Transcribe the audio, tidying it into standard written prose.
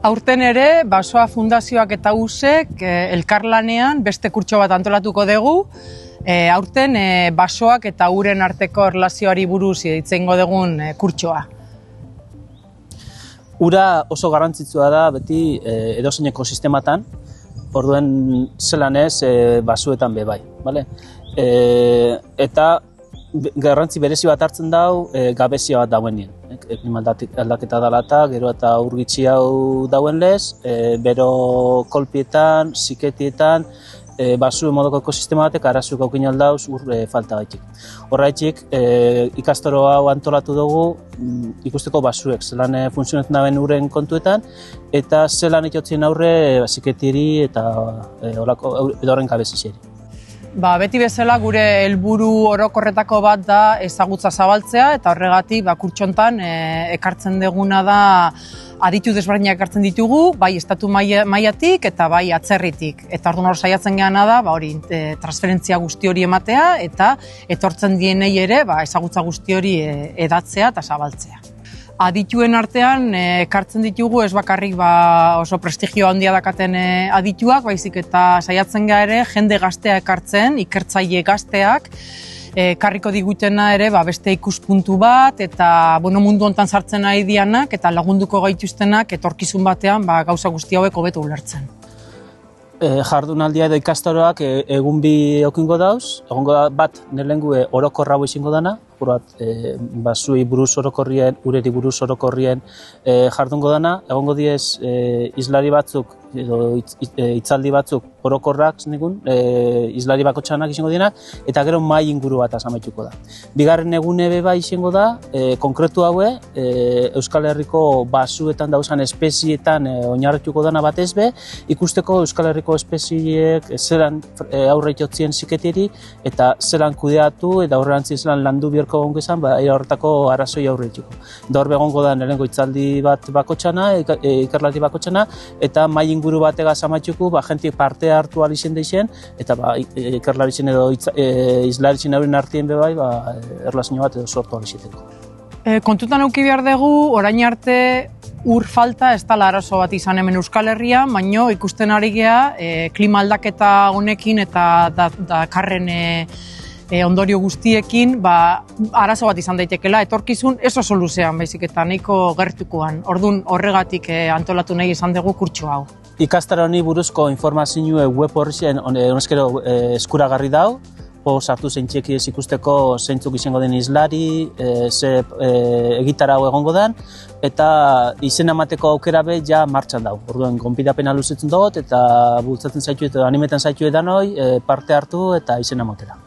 Aurten ere, Basoa Fundazioak eta USEK elkarlanean beste kurtso bat antolatuko dugu. Aurten basoak eta uren arteko erlazioari buruz hitz egingo dugun kurtsoa. Ura oso garrantzitsua da beti edozein ekosistematan, orduen zelan ez basuetan be bai, bale? Eta garrantzi berezi bat hartzen dau gabezia bat dauenien. Klima aldaketa dela eta gero eta ur gitxi hau dauen lez, bero kolpietan, siketietan, basuen modoko ekosistema batek arazoak aukin aldauz ur falta gaitik. Horraitik, ikastaro hau antolatu dugu ikusteko basuek zelan funtzionatzen daben uren kontuetan eta zelan itotzen aurre siketiri eta horren kabezizeri. Beti bezala gure helburu orokorretako bat da ezagutza zabaltzea eta horregatik kurtxontan ekartzen duguna da aditu desberdinak ekartzen ditugu, bai estatu mailatik eta bai atzerritik. Eta orduan hor saiatzen geana da transferentzia guzti hori ematea eta etortzen dienei ere ezagutza guzti hori edatzea eta zabaltzea. Adituen artean ekartzen ditugu ez bakarrik oso prestigio handia dakaten adituak, baizik eta saiatzen gara ere jende gaztea ekartzen, ikertzaile gazteak, karriko digutena ere beste ikuspuntu bat eta mundu hontan sartzen ari dianak eta lagunduko gaituztenak etorkizun batean gauza guzti hauek hobeto ulertzen. Jardunaldia edo ikastaroak egun bi eukingo dauz, egongo da bat lehenengo orokorra hau izango dana, basuei buruz orokorrien, ureri buruz orokorrien jardungo dana, egongo diez islari batzuk edo hitzaldi batzuk orokorrak islari bakotxanak izango dienak, eta gero mai inguru bat amaituko da. Bigarren egune bai izango da, konkretu haue, Euskal Herriko basuetan dauzan espezietan oinarrituko dana batez be, ikusteko Euskal Herriko espeziek zelan aurre itotzien siketiri eta zelan kudeatu eta horrelantzi zelan landu biorko gongo izan, horretako arazoi aurre itxiko. Da hor begongo da nirengo hitzaldi bat bakotxana, ikerlati bakotxana, eta mai inguru bategaz amaituko, jentik parte hartu alizien deixen, eta ikerlaritzen edo izlaritzen hauren artien bebai, erlazio bat edo sortu alizieteko. Kontutan eduki behar dugu, orain arte ur falta ez dela arazo bat izan hemen Euskal Herrian, baino ikusten ari gea klima aldaketa honekin eta dakarren ondorio guztiekin arazo bat izan daitekela, etorkizun ez oso luzean baizik eta nahiko gertukoan. Orduan horregatik antolatu nahi izan dugu kurtso hau. Ikastaro honi buruzko informazioa web horrien honezkero eskuragarri dau, sartu zeintziek ez ikusteko zeintzuk izango den islari, ze egitarau egongo den, eta izena emateko aukera be ja martxan dau. Orduan, gonbidapena luzetzen dugu eta bultzatzen zaitu eta animetan zaitu edan hoi, parte hartu eta izena ematera.